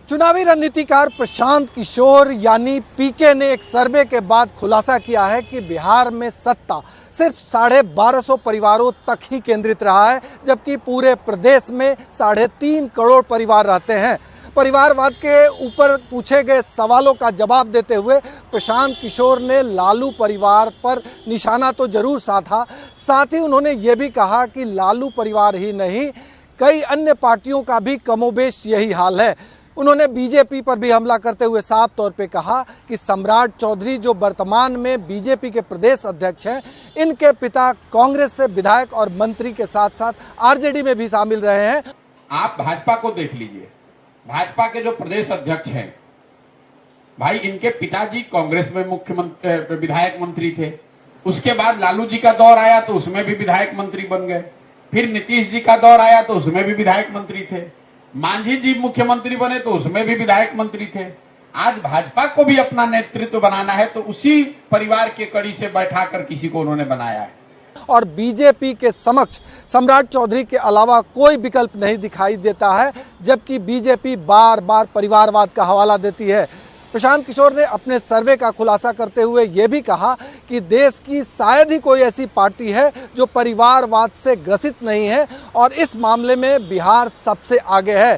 चुनावी रणनीतिकार प्रशांत किशोर यानी पीके ने एक सर्वे के बाद खुलासा किया है कि बिहार में सत्ता सिर्फ 1250 परिवारों तक ही केंद्रित रहा है, जबकि पूरे प्रदेश में 3.5 करोड़ परिवार रहते हैं। परिवारवाद के ऊपर पूछे गए सवालों का जवाब देते हुए प्रशांत किशोर ने लालू परिवार पर निशाना तो जरूर साधा, साथ ही उन्होंने ये भी कहा कि लालू परिवार ही नहीं, कई अन्य पार्टियों का भी कमोबेश यही हाल है। उन्होंने बीजेपी पर भी हमला करते हुए साफ तौर पे कहा कि सम्राट चौधरी जो वर्तमान में बीजेपी के प्रदेश अध्यक्ष हैं, इनके पिता कांग्रेस से विधायक और मंत्री के साथ साथ आरजेडी में भी शामिल रहे हैं। आप भाजपा को देख लीजिए, भाजपा के जो प्रदेश अध्यक्ष हैं भाई, इनके पिताजी कांग्रेस में मुख्यमंत्री विधायक मंत्री थे। उसके बाद लालू जी का दौर आया तो उसमें भी विधायक मंत्री बन गए। फिर नीतीश जी का दौर आया तो उसमें भी विधायक मंत्री थे। मांझी जी मुख्यमंत्री बने तो उसमें भी विधायक मंत्री थे। आज भाजपा को भी अपना नेतृत्व बनाना है तो उसी परिवार के कड़ी से बैठाकर किसी को उन्होंने बनाया है। और बीजेपी के समक्ष सम्राट चौधरी के अलावा कोई विकल्प नहीं दिखाई देता है, जबकि बीजेपी बार बार परिवारवाद का हवाला देती है। प्रशांत किशोर ने अपने सर्वे का खुलासा करते हुए ये भी कहा कि देश की शायद ही कोई ऐसी पार्टी है जो परिवारवाद से ग्रसित नहीं है, और इस मामले में बिहार सबसे आगे है।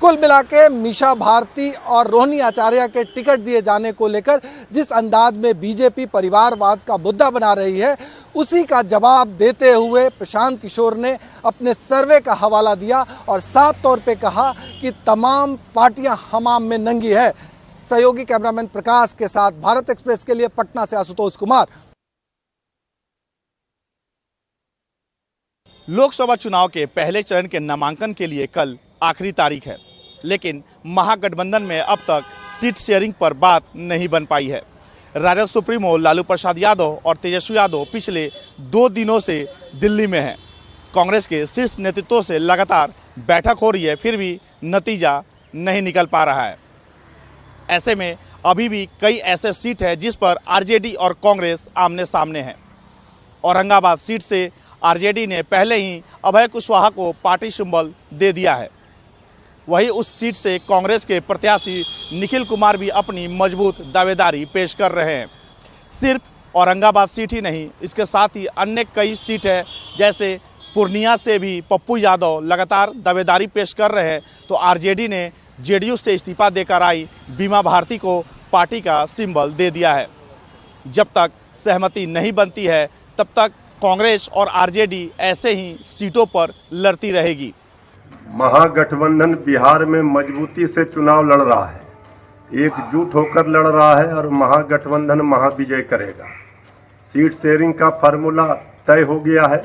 कुल मिला के मीशा भारती और रोहिणी आचार्य के टिकट दिए जाने को लेकर जिस अंदाज में बीजेपी परिवारवाद का मुद्दा बना रही है, उसी का जवाब देते हुए प्रशांत किशोर ने अपने सर्वे का हवाला दिया और साफ तौर पे कहा कि तमाम पार्टियां हमाम में नंगी है। सहयोगी कैमरामैन प्रकाश के साथ भारत एक्सप्रेस के लिए पटना से आशुतोष कुमार। लोकसभा चुनाव के पहले चरण के नामांकन के लिए कल आखिरी तारीख है, लेकिन महागठबंधन में अब तक सीट शेयरिंग पर बात नहीं बन पाई है। राजद सुप्रीमो लालू प्रसाद यादव और तेजस्वी यादव पिछले 2 दिनों से दिल्ली में हैं। कांग्रेस के शीर्ष नेतृत्व से लगातार बैठक हो रही है, फिर भी नतीजा नहीं निकल पा रहा है। ऐसे में अभी भी कई ऐसे सीट हैं जिस पर आरजेडी और कांग्रेस आमने सामने हैं। औरंगाबाद सीट से आरजेडी ने पहले ही अभय कुशवाहा को पार्टी सिंबल दे दिया है। वहीं उस सीट से कांग्रेस के प्रत्याशी निखिल कुमार भी अपनी मजबूत दावेदारी पेश कर रहे हैं। सिर्फ औरंगाबाद सीट ही नहीं, इसके साथ ही अन्य कई सीट है, जैसे पूर्णिया से भी पप्पू यादव लगातार दावेदारी पेश कर रहे हैं। तो आरजेडी ने जेडीयू से इस्तीफा देकर आई बीमा भारती को पार्टी का सिंबल दे दिया है। जब तक सहमति नहीं बनती है तब तक कांग्रेस और आरजेडी ऐसे ही सीटों पर लड़ती रहेगी। महागठबंधन बिहार में मजबूती से चुनाव लड़ रहा है, एकजुट होकर लड़ रहा है और महागठबंधन महाविजय करेगा। सीट शेयरिंग का फार्मूला तय हो गया है।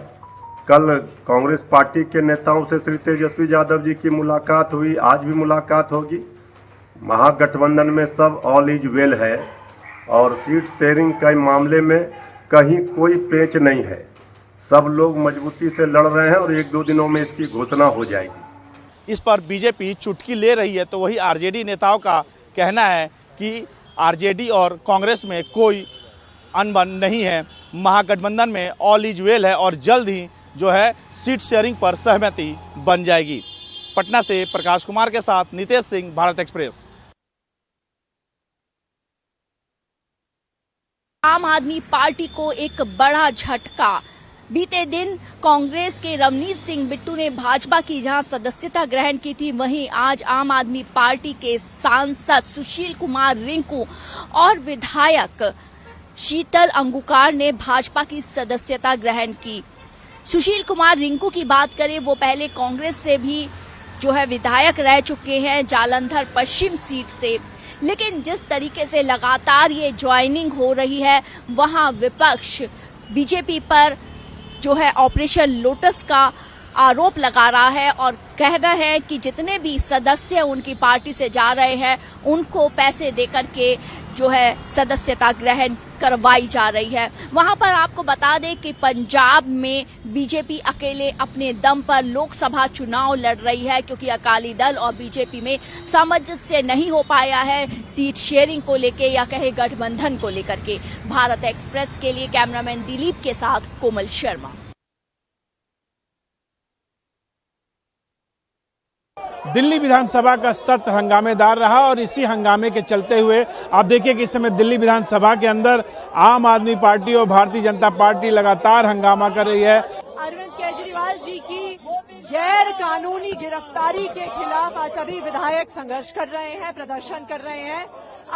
कल कांग्रेस पार्टी के नेताओं से श्री तेजस्वी यादव जी की मुलाकात हुई, आज भी मुलाकात होगी। महागठबंधन में सब ऑल इज वेल है और सीट शेयरिंग के मामले में कहीं कोई पेच नहीं है। सब लोग मजबूती से लड़ रहे हैं और 1-2 दिनों में इसकी घोषणा हो जाएगी। इस पर बीजेपी चुटकी ले रही है, तो वही आरजेडी नेताओं का कहना है कि आरजेडी और कांग्रेस में कोई अनबन नहीं है। महागठबंधन में ऑल इज वेल है और जल्द ही जो है सीट शेयरिंग पर सहमति बन जाएगी। पटना से प्रकाश कुमार के साथ नितेश सिंह, भारत एक्सप्रेस। आम आदमी पार्टी को एक बड़ा झटका। बीते दिन कांग्रेस के रवनीत सिंह बिट्टू ने भाजपा की जहां सदस्यता ग्रहण की थी, वहीं आज आम आदमी पार्टी के सांसद सुशील कुमार रिंकू और विधायक शीतल अंगुकार ने भाजपा की सदस्यता ग्रहण की। सुशील कुमार रिंकू की बात करें, वो पहले कांग्रेस से भी जो है विधायक रह चुके हैं, जालंधर पश्चिम सीट से। लेकिन जिस तरीके से लगातार ये ज्वाइनिंग हो रही है, वहां विपक्ष बीजेपी पर जो है ऑपरेशन लोटस का आरोप लगा रहा है और कहना है कि जितने भी सदस्य उनकी पार्टी से जा रहे हैं उनको पैसे देकर के जो है सदस्यता ग्रहण करवाई जा रही है। वहां पर आपको बता दें कि पंजाब में बीजेपी अकेले अपने दम पर लोकसभा चुनाव लड़ रही है, क्योंकि अकाली दल और बीजेपी में सामंजस्य नहीं हो पाया है सीट शेयरिंग को लेके या कहे गठबंधन को लेकर के। भारत एक्सप्रेस के लिए कैमरामैन दिलीप के साथ कोमल शर्मा। दिल्ली विधानसभा का सत्र हंगामेदार रहा और इसी हंगामे के चलते हुए आप देखिए कि इस समय दिल्ली विधानसभा के अंदर आम आदमी पार्टी और भारतीय जनता पार्टी लगातार हंगामा कर रही है। अरविंद केजरीवाल जी की गैर कानूनी गिरफ्तारी के खिलाफ आज सभी विधायक संघर्ष कर रहे हैं, प्रदर्शन कर रहे हैं।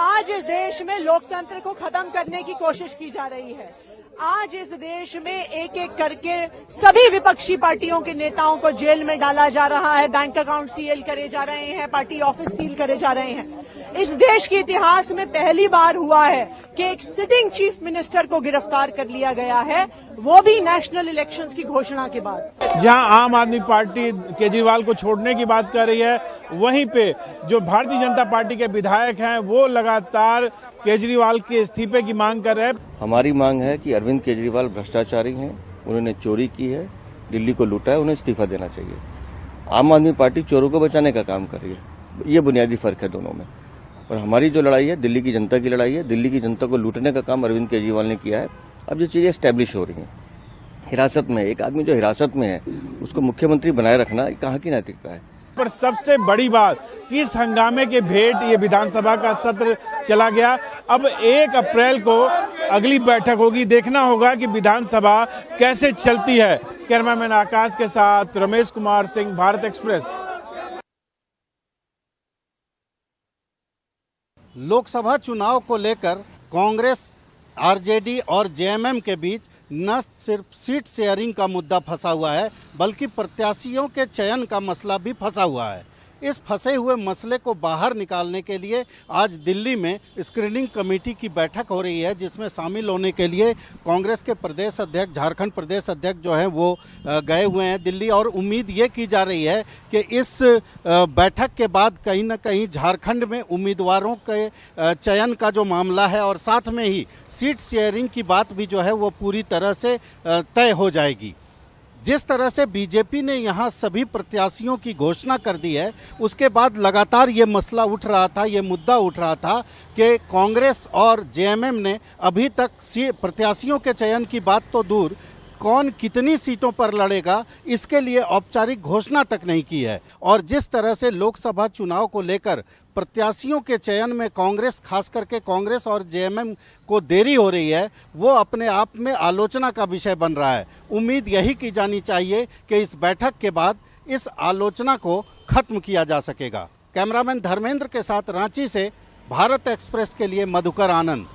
आज इस देश में लोकतंत्र को खत्म करने की कोशिश की जा रही है। आज इस देश में एक एक करके सभी विपक्षी पार्टियों के नेताओं को जेल में डाला जा रहा है, बैंक अकाउंट सील करे जा रहे हैं, पार्टी ऑफिस सील करे जा रहे हैं। इस देश के इतिहास में पहली बार हुआ है कि एक सिटिंग चीफ मिनिस्टर को गिरफ्तार कर लिया गया है, वो भी नेशनल इलेक्शंस की घोषणा के बाद। जहां आम आदमी पार्टी केजरीवाल को छोड़ने की बात कर रही है, वहीं पे जो भारतीय जनता पार्टी के विधायक हैं वो लगातार केजरीवाल के इस्तीफे की मांग कर रहे हैं। हमारी मांग है कि अरविंद केजरीवाल भ्रष्टाचारी हैं, उन्होंने चोरी की है, दिल्ली को लूटा है, उन्हें इस्तीफा देना चाहिए। आम आदमी पार्टी चोरों को बचाने का काम कर रही है, ये बुनियादी फर्क है दोनों में। और हमारी जो लड़ाई है दिल्ली की जनता की लड़ाई है, दिल्ली की जनता को लूटने का काम अरविंद केजरीवाल ने किया है। अब ये चीजें एस्टेब्लिश हो रही हैं, हिरासत में एक आदमी जो हिरासत में है उसको मुख्यमंत्री बनाए रखना कहाँ की नैतिकता है। पर सबसे बड़ी बात कि इस हंगामे के भेंट ये विधानसभा का सत्र चला गया। अब 1 अप्रैल को अगली बैठक होगी, देखना होगा कि विधानसभा कैसे चलती है। कैमरामैन आकाश के साथ रमेश कुमार सिंह, भारत एक्सप्रेस। लोकसभा चुनाव को लेकर कांग्रेस, आरजेडी और जेएमएम के बीच न सिर्फ सीट शेयरिंग का मुद्दा फंसा हुआ है, बल्कि प्रत्याशियों के चयन का मसला भी फंसा हुआ है। इस फंसे हुए मसले को बाहर निकालने के लिए आज दिल्ली में स्क्रीनिंग कमेटी की बैठक हो रही है, जिसमें शामिल होने के लिए कांग्रेस के प्रदेश अध्यक्ष, झारखंड प्रदेश अध्यक्ष जो हैं वो गए हुए हैं दिल्ली। और उम्मीद ये की जा रही है कि इस बैठक के बाद कहीं ना कहीं झारखंड में उम्मीदवारों के चयन का जो मामला है और साथ में ही सीट शेयरिंग की बात भी जो है वो पूरी तरह से तय हो जाएगी। जिस तरह से बीजेपी ने यहाँ सभी प्रत्याशियों की घोषणा कर दी है, उसके बाद लगातार ये मसला उठ रहा था, ये मुद्दा उठ रहा था कि कांग्रेस और जेएमएम ने अभी तक प्रत्याशियों के चयन की बात तो दूर, कौन कितनी सीटों पर लड़ेगा इसके लिए औपचारिक घोषणा तक नहीं की है। और जिस तरह से लोकसभा चुनाव को लेकर प्रत्याशियों के चयन में कांग्रेस, खास करके कांग्रेस और जेएमएम को देरी हो रही है, वो अपने आप में आलोचना का विषय बन रहा है। उम्मीद यही की जानी चाहिए कि इस बैठक के बाद इस आलोचना को खत्म किया जा सकेगा। कैमरामैन धर्मेंद्र के साथ रांची से भारत एक्सप्रेस के लिए मधुकर आनंद।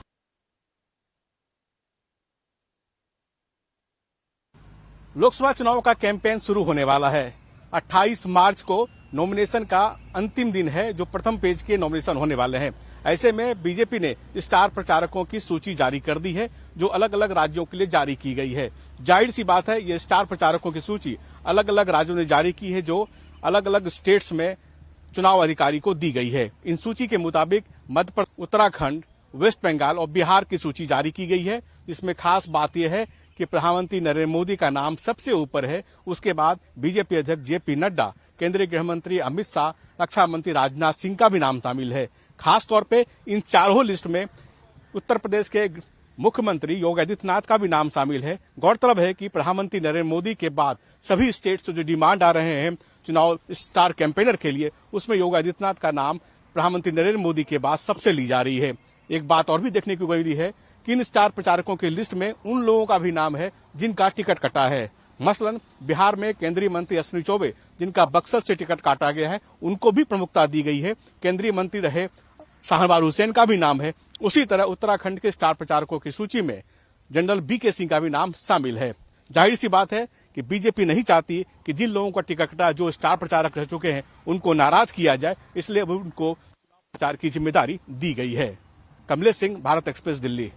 लोकसभा चुनाव का कैंपेन शुरू होने वाला है। 28 मार्च को नॉमिनेशन का अंतिम दिन है, जो प्रथम पेज के नॉमिनेशन होने वाले हैं। ऐसे में बीजेपी ने स्टार प्रचारकों की सूची जारी कर दी है, जो अलग अलग राज्यों के लिए जारी की गई है। जाहिर सी बात है, ये स्टार प्रचारकों की सूची अलग अलग राज्यों ने जारी की है, जो अलग अलग स्टेट्स में चुनाव अधिकारी को दी गई है। इन सूची के मुताबिक मध्य प्रदेश, उत्तराखंड, वेस्ट बंगाल और बिहार की सूची जारी की गई है। इसमें खास बात यह है कि प्रधानमंत्री नरेंद्र मोदी का नाम सबसे ऊपर है। उसके बाद बीजेपी अध्यक्ष जेपी नड्डा, केंद्रीय गृह मंत्री अमित शाह, रक्षा मंत्री राजनाथ सिंह का भी नाम शामिल है। खास तौर पे इन चारों लिस्ट में उत्तर प्रदेश के मुख्यमंत्री योगी आदित्यनाथ का भी नाम शामिल है। गौरतलब है कि प्रधानमंत्री नरेंद्र मोदी के बाद सभी स्टेट से जो डिमांड आ रहे हैं चुनाव स्टार कैंपेनर के लिए, उसमें योगी आदित्यनाथ का नाम प्रधानमंत्री नरेंद्र मोदी के बाद सबसे ली जा रही है। एक बात और भी देखने को मिली है कि इन स्टार प्रचारकों की लिस्ट में उन लोगों का भी नाम है जिनका टिकट कटा है। मसलन बिहार में केंद्रीय मंत्री अश्विनी चौबे, जिनका बक्सर से टिकट काटा गया है, उनको भी प्रमुखता दी गई है। केंद्रीय मंत्री रहे शाहनवाज हुसैन का भी नाम है। उसी तरह उत्तराखंड के स्टार प्रचारकों की सूची में जनरल बीके सिंह का भी नाम शामिल है। जाहिर सी बात है कि बीजेपी नहीं चाहती कि जिन लोगों का टिकट कटा, जो स्टार प्रचारक रह चुके हैं, उनको नाराज किया जाए, इसलिए उनको प्रचार की जिम्मेदारी दी गई है। कमलेश सिंह, भारत एक्सप्रेस, दिल्ली।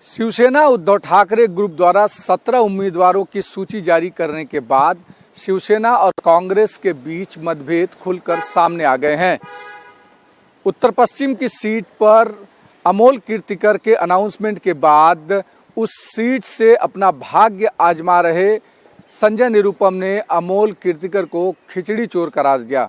शिवसेना उद्धव ठाकरे ग्रुप द्वारा 17 उम्मीदवारों की सूची जारी करने के बाद शिवसेना और कांग्रेस के बीच मतभेद खुलकर सामने आ गए हैं। उत्तर पश्चिम की सीट पर अमोल कीर्तिकर के अनाउंसमेंट के बाद उस सीट से अपना भाग्य आजमा रहे संजय निरुपम ने अमोल कीर्तिकर को खिचड़ी चोर करार दिया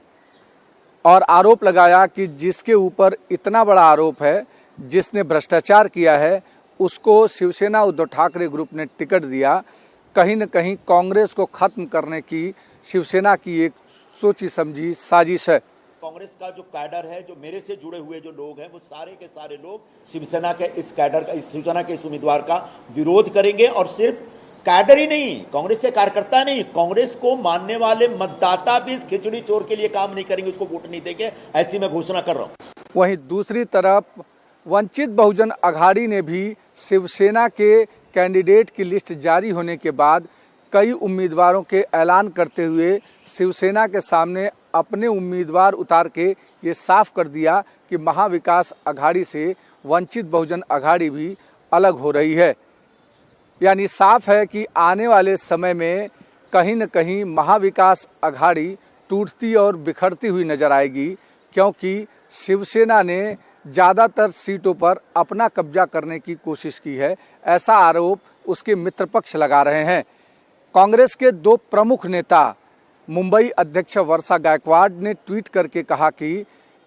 और आरोप लगाया कि जिसके ऊपर इतना बड़ा आरोप है, जिसने भ्रष्टाचार किया है, उसको शिवसेना उद्धव ठाकरे ग्रुप ने टिकट दिया कहीं न कहीं कांग्रेस को खत्म करने की शिवसेना की एक सोची समझी साजिश है। कांग्रेस का जो कैडर है, जो मेरे से जुड़े हुए जो लोग हैं, वो सारे के सारे लोग शिवसेना के इस कैडर का, इस शिवसेना के इस उम्मीदवार का विरोध करेंगे। और सिर्फ कैडर ही नहीं, कांग्रेस के कार्यकर्ता नहीं, कांग्रेस को मानने वाले मतदाता भी इस खिचड़ी चोर के लिए काम नहीं करेंगे, उसको वोट नहीं देंगे, ऐसी मैं घोषणा कर रहा हूं। वहीं दूसरी तरफ वंचित बहुजन अघाड़ी ने भी शिवसेना के कैंडिडेट की लिस्ट जारी होने के बाद कई उम्मीदवारों के ऐलान करते हुए शिवसेना के सामने अपने उम्मीदवार उतार के ये साफ कर दिया कि महाविकास अघाड़ी से वंचित बहुजन अघाड़ी भी अलग हो रही है। यानी साफ है कि आने वाले समय में कहीं न कहीं महाविकास अघाड़ी टूटती और बिखरती हुई नजर आएगी, क्योंकि शिवसेना ने ज़्यादातर सीटों पर अपना कब्जा करने की कोशिश की है, ऐसा आरोप उसके मित्र पक्ष लगा रहे हैं। कांग्रेस के दो प्रमुख नेता मुंबई अध्यक्ष वर्षा गायकवाड़ ने ट्वीट करके कहा कि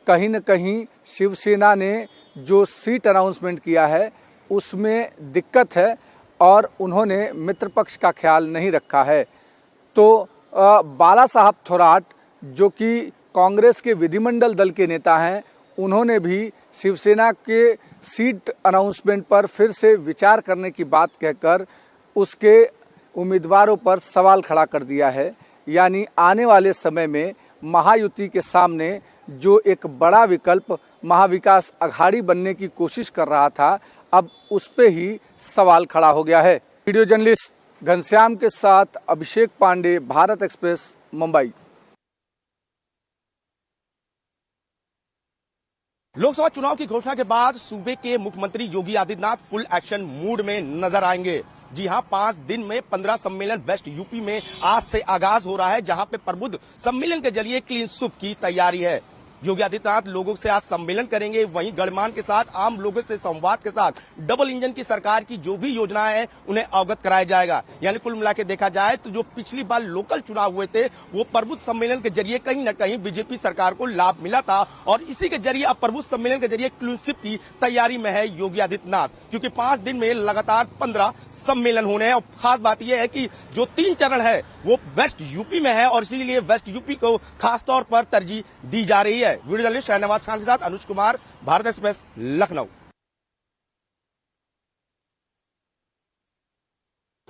कहीं न कहीं शिवसेना ने जो सीट अनाउंसमेंट किया है उसमें दिक्कत है और उन्होंने मित्र पक्ष का ख्याल नहीं रखा है। तो बाला साहब थोराट जो कि कांग्रेस के विधिमंडल दल के नेता हैं, उन्होंने भी शिवसेना के सीट अनाउंसमेंट पर फिर से विचार करने की बात कहकर उसके उम्मीदवारों पर सवाल खड़ा कर दिया है। यानी आने वाले समय में महायुति के सामने जो एक बड़ा विकल्प महाविकास अघाड़ी बनने की कोशिश कर रहा था, अब उस पे ही सवाल खड़ा हो गया है। वीडियो जर्नलिस्ट घनश्याम के साथ अभिषेक पांडे, भारत एक्सप्रेस, मुंबई। लोकसभा चुनाव की घोषणा के बाद सूबे के मुख्यमंत्री Yogi Adityanath full action mood में नजर आएंगे। जी हां, 5 दिन में 15 सम्मेलन वेस्ट यूपी में आज से आगाज हो रहा है, जहां पे प्रबुद्ध सम्मेलन के जरिए क्लीन स्वीप की तैयारी है। योगी आदित्यनाथ लोगों से आज सम्मेलन करेंगे, वहीं गणमान्य के साथ आम लोगों से संवाद के साथ डबल इंजन की सरकार की जो भी योजनाएं हैं उन्हें अवगत कराया जाएगा। यानी कुल मिला के देखा जाए तो जो पिछली बार लोकल चुनाव हुए थे वो प्रबुद्ध सम्मेलन के जरिए कहीं न कहीं बीजेपी सरकार को लाभ मिला था, और इसी के जरिए अब प्रबुद्ध सम्मेलन के जरिए क्लीन स्वीप की तैयारी में है योगी आदित्यनाथ, क्योंकि 5 दिन में लगातार 15 सम्मेलन होने हैं। और खास बात यह है कि जो 3 चरण है वो वेस्ट यूपी में है और इसीलिए वेस्ट यूपी को खास तौर पर तरजीह दी जा रही है। वीडियो जर्नलिस्ट शहनवाज खान के साथ अनुज कुमार, भारत एक्सप्रेस, लखनऊ।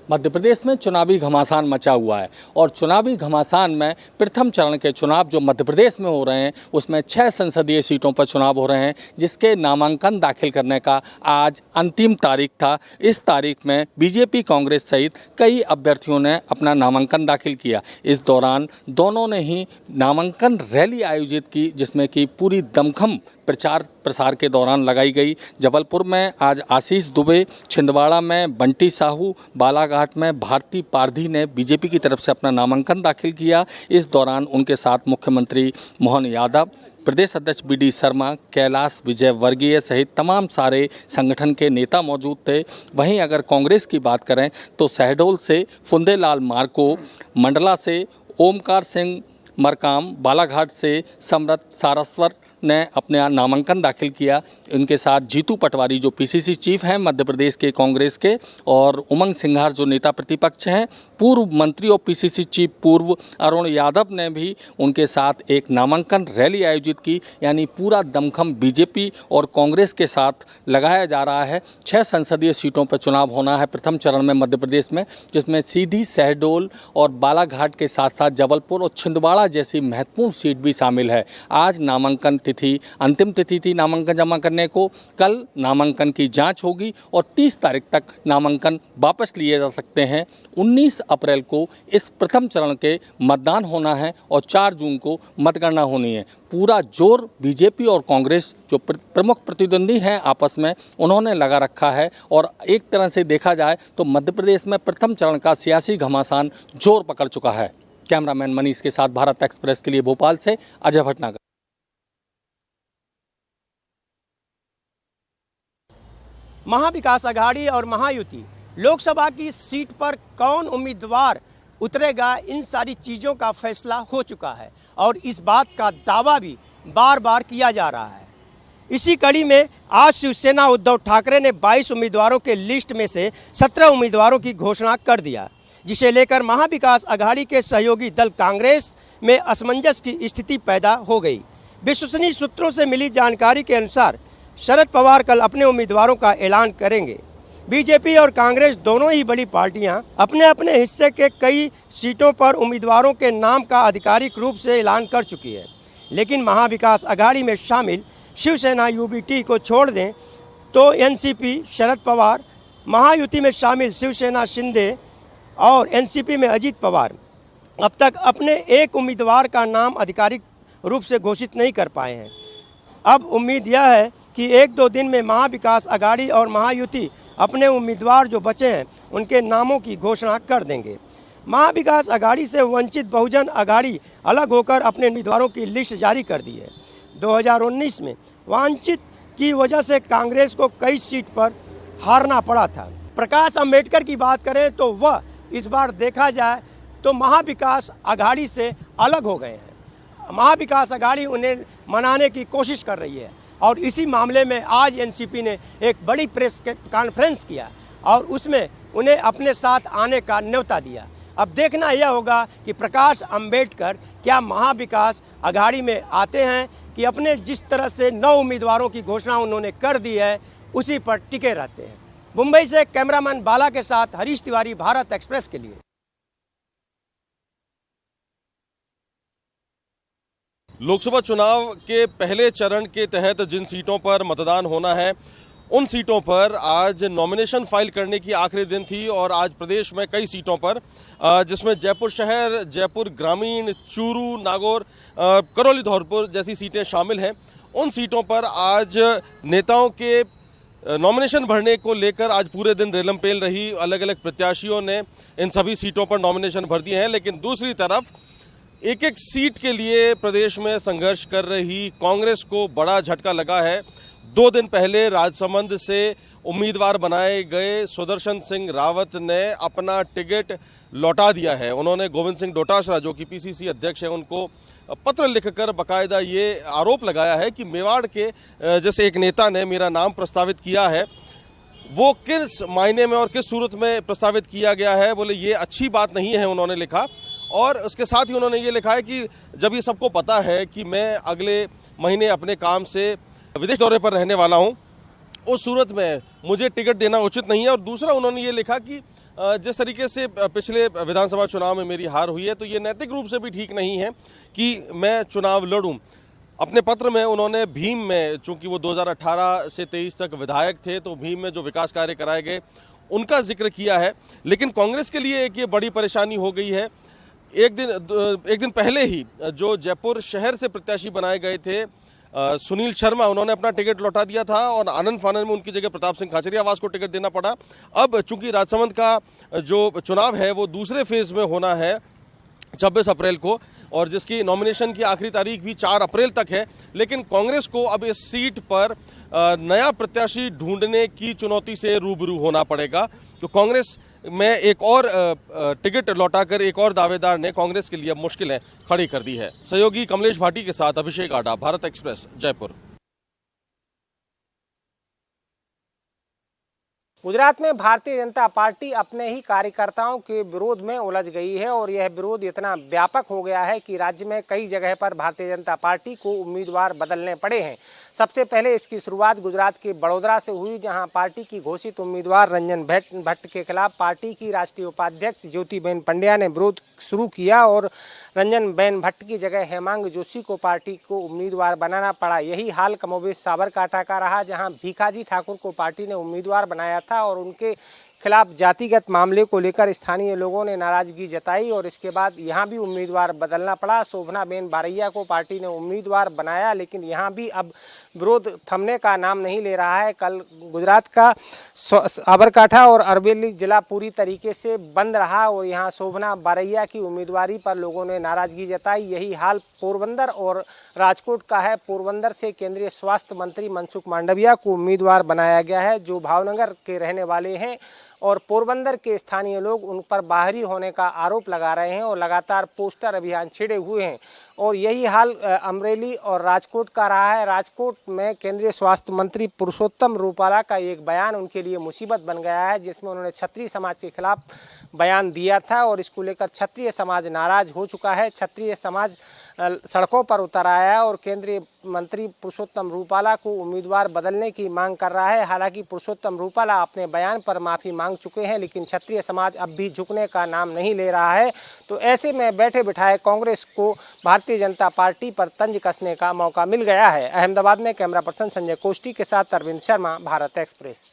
मध्य प्रदेश में चुनावी घमासान मचा हुआ है और चुनावी घमासान में प्रथम चरण के चुनाव जो मध्य प्रदेश में हो रहे हैं उसमें 6 संसदीय सीटों पर चुनाव हो रहे हैं, जिसके नामांकन दाखिल करने का आज अंतिम तारीख था। इस तारीख में बीजेपी, कांग्रेस सहित कई अभ्यर्थियों ने अपना नामांकन दाखिल किया। इस दौरान दोनों ने ही नामांकन रैली आयोजित की, जिसमें कि पूरी दमखम प्रचार प्रसार के दौरान लगाई गई। जबलपुर में आज आशीष दुबे, छिंदवाड़ा में बंटी साहू, बालाघाट में भारती पारधी ने बीजेपी की तरफ से अपना नामांकन दाखिल किया। इस दौरान उनके साथ मुख्यमंत्री मोहन यादव, प्रदेश अध्यक्ष BD शर्मा, कैलाश विजयवर्गीय सहित तमाम सारे संगठन के नेता मौजूद थे। वहीं अगर कांग्रेस की बात करें तो शहडोल से फुंदेलाल मार्को, मंडला से ओमकार सिंह मरकाम, बालाघाट से समरथ सारस्वर ने अपना नामांकन दाखिल किया। इनके साथ जीतू पटवारी जो PCC चीफ हैं मध्य प्रदेश के कांग्रेस के, और उमंग सिंघार जो नेता प्रतिपक्ष हैं, पूर्व मंत्री और PCC चीफ पूर्व अरुण यादव ने भी उनके साथ एक नामांकन रैली आयोजित की। यानी पूरा दमखम बीजेपी और कांग्रेस के साथ लगाया जा रहा है। 6 संसदीय सीटों पर चुनाव होना है प्रथम चरण में मध्य प्रदेश में, जिसमें सीधी, शहडोल और बालाघाट के साथ साथ जबलपुर और छिंदवाड़ा जैसी महत्वपूर्ण सीट भी शामिल है। आज नामांकन तिथि, अंतिम तिथि थी नामांकन जमा करने को। कल नामांकन की जांच होगी और 30 तारीख तक नामांकन वापस लिए जा सकते हैं। 19 अप्रैल को इस प्रथम चरण के मतदान होना है और 4 जून को मतगणना होनी है। पूरा जोर बीजेपी और कांग्रेस जो प्रमुख प्रतिद्वंदी हैं आपस में, उन्होंने लगा रखा है। और एक तरह से देखा जाए तो मध्य प्रदेश में प्रथम चरण का सियासी घमासान जोर पकड़ चुका है। कैमरामैन मनीष के साथ भारत एक्सप्रेस के लिए भोपाल से अजय भटनागर। महाविकास अघाड़ी और महायुति लोकसभा की सीट पर कौन उम्मीदवार उतरेगा, इन सारी चीज़ों का फैसला हो चुका है और इस बात का दावा भी बार बार किया जा रहा है। इसी कड़ी में आज शिवसेना उद्धव ठाकरे ने 22 उम्मीदवारों के लिस्ट में से 17 उम्मीदवारों की घोषणा कर दिया। जिसे लेकर महाविकास अघाड़ी के सहयोगी दल कांग्रेस में असमंजस की स्थिति पैदा हो गई। विश्वसनीय सूत्रों से मिली जानकारी के अनुसार शरद पवार कल अपने उम्मीदवारों का ऐलान करेंगे। बीजेपी और कांग्रेस दोनों ही बड़ी पार्टियां अपने अपने हिस्से के कई सीटों पर उम्मीदवारों के नाम का आधिकारिक रूप से ऐलान कर चुकी है, लेकिन महाविकास अघाड़ी में शामिल शिवसेना यूबीटी को छोड़ दें तो एनसीपी शरद पवार, महायुति में शामिल शिवसेना शिंदे और एनसीपी में अजीत पवार अब तक अपने एक उम्मीदवार का नाम आधिकारिक रूप से घोषित नहीं कर पाए हैं। अब उम्मीद यह है कि एक दो दिन में महाविकास अघाड़ी और महायुति अपने उम्मीदवार जो बचे हैं उनके नामों की घोषणा कर देंगे। महाविकास अघाड़ी से वंचित बहुजन अघाड़ी अलग होकर अपने उम्मीदवारों की लिस्ट जारी कर दी है। 2019 में वंचित की वजह से कांग्रेस को कई सीट पर हारना पड़ा था। प्रकाश अम्बेडकर की बात करें तो वह इस बार देखा जाए तो महाविकास अघाड़ी से अलग हो गए हैं। महाविकास अघाड़ी उन्हें मनाने की कोशिश कर रही है और इसी मामले में आज एनसीपी ने एक बड़ी प्रेस कॉन्फ्रेंस किया और उसमें उन्हें अपने साथ आने का न्योता दिया। अब देखना यह होगा कि प्रकाश अम्बेडकर क्या महाविकास अघाड़ी में आते हैं कि अपने जिस तरह से 9 उम्मीदवारों की घोषणा उन्होंने कर दी है उसी पर टिके रहते हैं। मुंबई से कैमरामैन बाला के साथ हरीश तिवारी, भारत एक्सप्रेस के लिए। लोकसभा चुनाव के पहले चरण के तहत जिन सीटों पर मतदान होना है उन सीटों पर आज नॉमिनेशन फाइल करने की आखिरी दिन थी और आज प्रदेश में कई सीटों पर जिसमें जयपुर शहर, जयपुर ग्रामीण, चूरू, नागौर, करौली धौलपुर जैसी सीटें शामिल हैं। उन सीटों पर आज नेताओं के नॉमिनेशन भरने को लेकर आज पूरे दिन रेलम पेल रही। अलग अलग प्रत्याशियों ने इन सभी सीटों पर नॉमिनेशन भर दिए हैं, लेकिन दूसरी तरफ एक एक सीट के लिए प्रदेश में संघर्ष कर रही कांग्रेस को बड़ा झटका लगा है। 2 दिन पहले राजसमंद से उम्मीदवार बनाए गए सुदर्शन सिंह रावत ने अपना टिकट लौटा दिया है। उन्होंने गोविंद सिंह डोटासरा जो कि पीसीसी अध्यक्ष हैं उनको पत्र लिखकर बाकायदा ये आरोप लगाया है कि मेवाड़ के जैसे एक नेता ने मेरा नाम प्रस्तावित किया है, वो किस मायने में और किस सूरत में प्रस्तावित किया गया है, बोले ये अच्छी बात नहीं है उन्होंने लिखा। और उसके साथ ही उन्होंने ये लिखा है कि जब ये सबको पता है कि मैं अगले महीने अपने काम से विदेश दौरे पर रहने वाला हूं, उस सूरत में मुझे टिकट देना उचित नहीं है। और दूसरा उन्होंने ये लिखा कि जिस तरीके से पिछले विधानसभा चुनाव में मेरी हार हुई है तो ये नैतिक रूप से भी ठीक नहीं है कि मैं चुनाव लड़ूं। अपने पत्र में उन्होंने भीम में, चूंकि वो 2018 से 23 तक विधायक थे, तो भीम में जो विकास कार्य कराए गए उनका जिक्र किया है। लेकिन कांग्रेस के लिए एक ये बड़ी परेशानी हो गई है। एक दिन पहले ही जो जयपुर शहर से प्रत्याशी बनाए गए थे सुनील शर्मा, उन्होंने अपना टिकट लौटा दिया था और आनंद फानन में उनकी जगह प्रताप सिंह खाचरियावास को टिकट देना पड़ा। अब चूंकि राजसमंद का जो चुनाव है वो दूसरे फेज में होना है 26 अप्रैल को और जिसकी नॉमिनेशन की आखिरी तारीख भी 4 अप्रैल तक है, लेकिन कांग्रेस को अब इस सीट पर नया प्रत्याशी ढूंढने की चुनौती से रूबरू होना पड़ेगा। तो कांग्रेस में एक और टिकट लौटाकर एक और दावेदार ने कांग्रेस के लिए मुश्किलें खड़ी कर दी है। सहयोगी कमलेश भाटी के साथ अभिषेक आडा, भारत एक्सप्रेस, जयपुर। गुजरात में भारतीय जनता पार्टी अपने ही कार्यकर्ताओं के विरोध में उलझ गई है और यह विरोध इतना व्यापक हो गया है कि राज्य में कई जगह पर भारतीय जनता पार्टी को उम्मीदवार बदलने पड़े हैं। सबसे पहले इसकी शुरुआत गुजरात के बड़ोदरा से हुई, जहां पार्टी की घोषित उम्मीदवार रंजन भट्ट के खिलाफ पार्टी की राष्ट्रीय उपाध्यक्ष ज्योतिबेन पंड्या ने विरोध शुरू किया और रंजन भट्ट की जगह हेमांग जोशी को पार्टी को उम्मीदवार बनाना पड़ा। यही हाल कमोबेश साबरकांठा का रहा, जहां भीखाजी ठाकुर को पार्टी ने उम्मीदवार बनाया था और उनके खिलाफ जातिगत मामले को लेकर स्थानीय लोगों ने नाराजगी जताई और इसके बाद यहां भी उम्मीदवार बदलना पड़ा। शोभनाबेन बारैया को पार्टी ने उम्मीदवार बनाया, लेकिन यहां भी अब विरोध थमने का नाम नहीं ले रहा है। कल गुजरात का साबरकांठा और अरवली जिला पूरी तरीके से बंद रहा और यहां शोभना बारैया की उम्मीदवारी पर लोगों ने नाराजगी जताई। यही हाल पोरबंदर और राजकोट का है। पोरबंदर से केंद्रीय स्वास्थ्य मंत्री मनसुख मांडविया को उम्मीदवार बनाया गया है, जो भावनगर के रहने वाले हैं और पोरबंदर के स्थानीय लोग उन पर बाहरी होने का आरोप लगा रहे हैं और लगातार पोस्टर अभियान छिड़े हुए हैं। और यही हाल अमरेली और राजकोट का रहा है। राजकोट में केंद्रीय स्वास्थ्य मंत्री पुरुषोत्तम रूपाला का एक बयान उनके लिए मुसीबत बन गया है, जिसमें उन्होंने क्षत्रिय समाज के खिलाफ बयान दिया था और इसको लेकर क्षत्रिय समाज नाराज हो चुका है। क्षत्रिय समाज सड़कों पर उतर आया है और केंद्रीय मंत्री पुरुषोत्तम रूपाला को उम्मीदवार बदलने की मांग कर रहा है। हालांकि पुरुषोत्तम रूपाला अपने बयान पर माफ़ी मांग चुके हैं, लेकिन क्षत्रिय समाज अब भी झुकने का नाम नहीं ले रहा है। तो ऐसे में बैठे बिठाए कांग्रेस को भारतीय जनता पार्टी पर तंज कसने का मौका मिल गया है। अहमदाबाद में कैमरा पर्सन संजय कोष्टी के साथ अरविंद शर्मा, भारत एक्सप्रेस।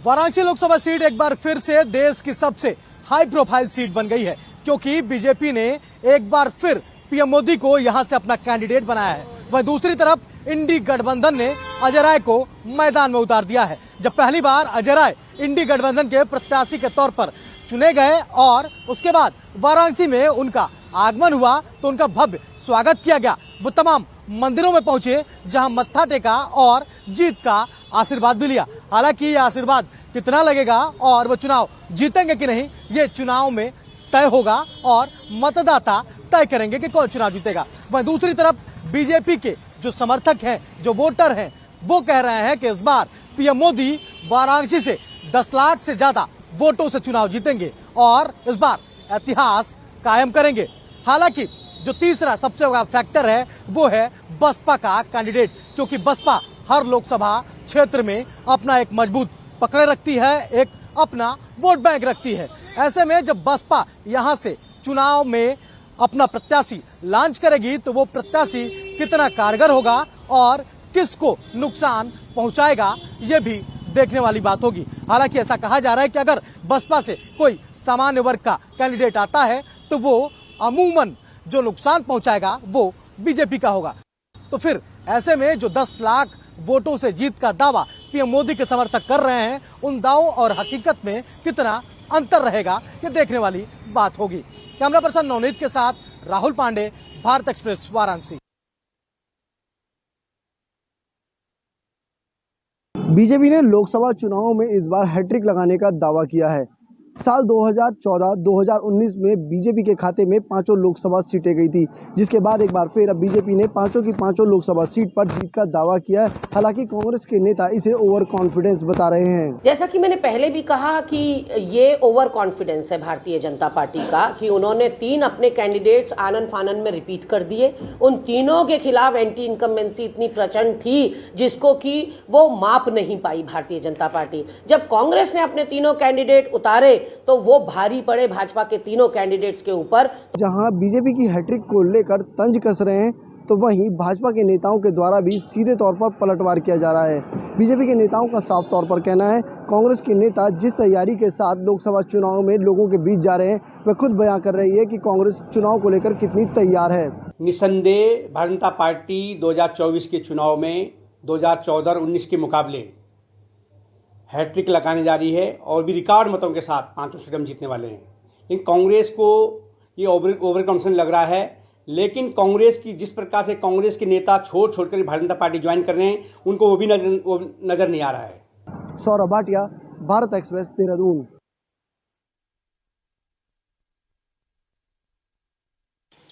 वाराणसी लोकसभा सीट एक बार फिर से देश की सबसे हाई प्रोफाइल सीट बन गई है, क्योंकि बीजेपी ने एक बार फिर पीएम मोदी को यहां से अपना कैंडिडेट बनाया है। वहीं दूसरी तरफ इंडी गठबंधन ने अजय राय को मैदान में उतार दिया है। जब पहली बार अजय राय इंडी गठबंधन के प्रत्याशी के तौर पर चुने गए और उसके बाद वाराणसी में उनका आगमन हुआ तो उनका भव्य स्वागत किया गया। वो तमाम मंदिरों में पहुंचे जहां मत्था टेका और जीत का आशीर्वाद भी लिया। हालांकि ये आशीर्वाद कितना लगेगा और वो चुनाव जीतेंगे कि नहीं, ये चुनाव में तय होगा और मतदाता तय करेंगे कि कौन चुनाव जीतेगा। वहीं दूसरी तरफ बीजेपी के जो समर्थक हैं, जो वोटर हैं, वो कह रहे हैं कि इस बार पीएम मोदी वाराणसी से 10 लाख से ज्यादा वोटों से चुनाव जीतेंगे और इस बार इतिहास कायम करेंगे। हालांकि जो तीसरा सबसे बड़ा फैक्टर है वो है बसपा का कैंडिडेट, क्योंकि बसपा हर लोकसभा क्षेत्र में अपना एक मजबूत पकड़ रखती है, एक अपना वोट बैंक रखती है। ऐसे में जब बसपा यहां से चुनाव में अपना प्रत्याशी लॉन्च करेगी तो वो प्रत्याशी कितना कारगर होगा और किसको नुकसान पहुंचाएगा, ये भी देखने वाली बात होगी। हालांकि ऐसा कहा जा रहा है कि अगर बसपा से कोई सामान्य वर्ग का कैंडिडेट आता है तो वो अमूमन जो नुकसान पहुंचाएगा वो बीजेपी का होगा। तो फिर ऐसे में जो 10 लाख वोटों से जीत का दावा पीएम मोदी के समर्थक कर रहे हैं, उन दावों और हकीकत में कितना अंतर रहेगा, ये देखने वाली बात होगी। कैमरा पर्सन नवनीत के साथ राहुल पांडे, भारत एक्सप्रेस, वाराणसी। बीजेपी ने लोकसभा चुनावों में इस बार हैट्रिक लगाने का दावा किया है। साल 2014-2019 में बीजेपी के खाते में 5 लोकसभा सीटें गई थी, जिसके बाद एक बार फिर अब बीजेपी ने 5 की 5 लोकसभा सीट पर जीत का दावा किया है। हालांकि कांग्रेस के नेता इसे ओवर कॉन्फिडेंस बता रहे हैं। जैसा कि मैंने पहले भी कहा कि ये ओवर कॉन्फिडेंस है भारतीय जनता पार्टी का कि उन्होंने 3 अपने कैंडिडेट्स आनन फानन में रिपीट कर दिए। उन तीनों के खिलाफ एंटी इनकम्बेंसी इतनी प्रचंड थी जिसको कि वो माप नहीं पाई भारतीय जनता पार्टी। जब कांग्रेस ने अपने तीनों कैंडिडेट उतारे तो वो भारी पड़े भाजपा के तीनों कैंडिडेट्स के ऊपर। जहां बीजेपी की हैट्रिक को लेकर तंज कस रहे हैं तो वहीं भाजपा के नेताओं के द्वारा भी सीधे तौर पर पलटवार किया जा रहा है। बीजेपी के नेताओं का साफ तौर पर कहना है कांग्रेस के नेता जिस तैयारी के साथ लोकसभा चुनाव में लोगों के बीच जा रहे हैं, वह खुद बयां कर रही है कि कांग्रेस चुनाव को लेकर कितनी तैयार है। निसंदेह भारतीय जनता पार्टी 2024 के चुनाव में 2014 और 19 के मुकाबले हैट्रिक लगाने जा रही है और भी रिकॉर्ड मतों के साथ 5 सीट हम जीतने वाले हैं। लेकिन कांग्रेस को ये ओवर कॉन्फिडेंस लग रहा है, लेकिन कांग्रेस की जिस प्रकार से कांग्रेस के नेता छोड़कर भारतीय जनता पार्टी ज्वाइन कर रहे हैं, उनको वो भी नजर नहीं आ रहा है। सौरभ भाटिया, भारत एक्सप्रेस, देहरादून।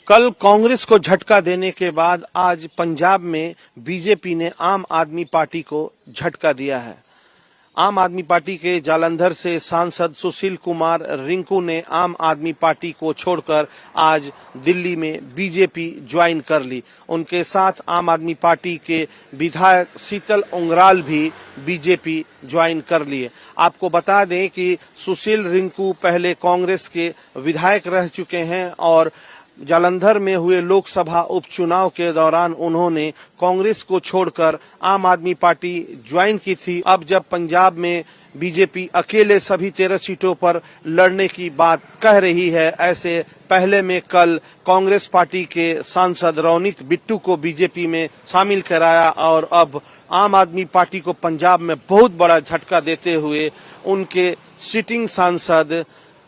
कल कांग्रेस को झटका देने के बाद आज पंजाब में बीजेपी ने आम आदमी पार्टी को झटका दिया है। आम आदमी पार्टी के जालंधर से सांसद सुशील कुमार रिंकू ने आम आदमी पार्टी को छोड़कर आज दिल्ली में बीजेपी ज्वाइन कर ली। उनके साथ आम आदमी पार्टी के विधायक शीतल उंगराल भी बीजेपी ज्वाइन कर लिए। आपको बता दें कि सुशील रिंकू पहले कांग्रेस के विधायक रह चुके हैं और जालंधर में हुए लोकसभा उपचुनाव के दौरान उन्होंने कांग्रेस को छोड़कर आम आदमी पार्टी ज्वाइन की थी। अब जब पंजाब में बीजेपी अकेले सभी 13 सीटों पर लड़ने की बात कह रही है, ऐसे पहले में कल कांग्रेस पार्टी के सांसद रवनीत बिट्टू को बीजेपी में शामिल कराया और अब आम आदमी पार्टी को पंजाब में बहुत बड़ा झटका देते हुए उनके सिटिंग सांसद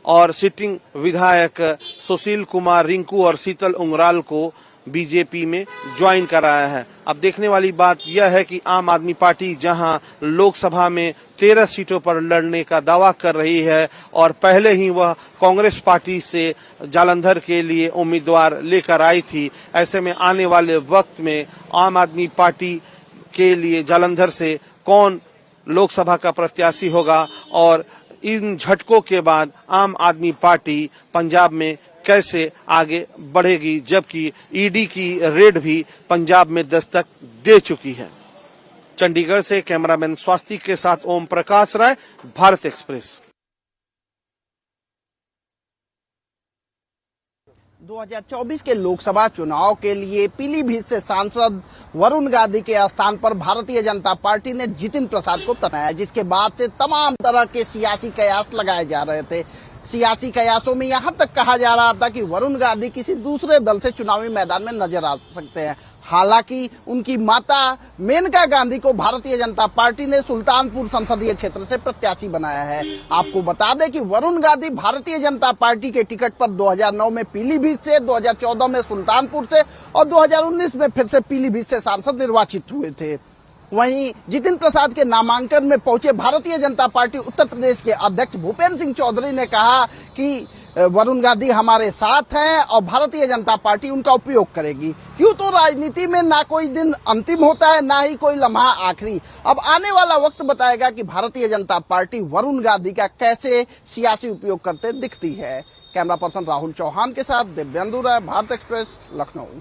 और सिटिंग विधायक सुशील कुमार रिंकू और शीतल उंगराल को बीजेपी में ज्वाइन कराया है। अब देखने वाली बात यह है कि आम आदमी पार्टी जहां लोकसभा में 13 सीटों पर लड़ने का दावा कर रही है और पहले ही वह कांग्रेस पार्टी से जालंधर के लिए उम्मीदवार लेकर आई थी, ऐसे में आने वाले वक्त में आम आदमी पार्टी के लिए जालंधर से कौन लोकसभा का प्रत्याशी होगा और इन झटकों के बाद आम आदमी पार्टी पंजाब में कैसे आगे बढ़ेगी, जबकि ईडी की रेड भी पंजाब में दस्तक दे चुकी है। चंडीगढ़ से कैमरामैन स्वास्तिक के साथ ओम प्रकाश राय, भारत एक्सप्रेस। 2024 के लोकसभा चुनाव के लिए पीलीभीत से सांसद वरुण गांधी के स्थान पर भारतीय जनता पार्टी ने जितिन प्रसाद को बनाया, जिसके बाद से तमाम तरह के सियासी कयास लगाए जा रहे थे। सियासी कयासों में यहां तक कहा जा रहा था कि वरुण गांधी किसी दूसरे दल से चुनावी मैदान में नजर आ सकते हैं। हालांकि उनकी माता मेनका गांधी को भारतीय जनता पार्टी ने सुल्तानपुर संसदीय क्षेत्र से प्रत्याशी बनाया है। आपको बता दें कि वरुण गांधी भारतीय जनता पार्टी के टिकट पर 2009 में पीलीभीत से, 2014 में सुल्तानपुर से और 2019 में फिर से पीलीभीत से सांसद निर्वाचित हुए थे। वहीं जितिन प्रसाद के नामांकन में पहुंचे भारतीय जनता पार्टी उत्तर प्रदेश के अध्यक्ष भूपेंद्र सिंह चौधरी ने कहा कि वरुण गांधी हमारे साथ हैं और भारतीय जनता पार्टी उनका उपयोग करेगी। क्यों तो राजनीति में ना कोई दिन अंतिम होता है, ना ही कोई लम्हा आखिरी। अब आने वाला वक्त बताएगा कि भारतीय जनता पार्टी वरुण गांधी का कैसे सियासी उपयोग करते दिखती है। कैमरा पर्सन राहुल चौहान के साथ दिव्येंदु राय, भारत एक्सप्रेस, लखनऊ।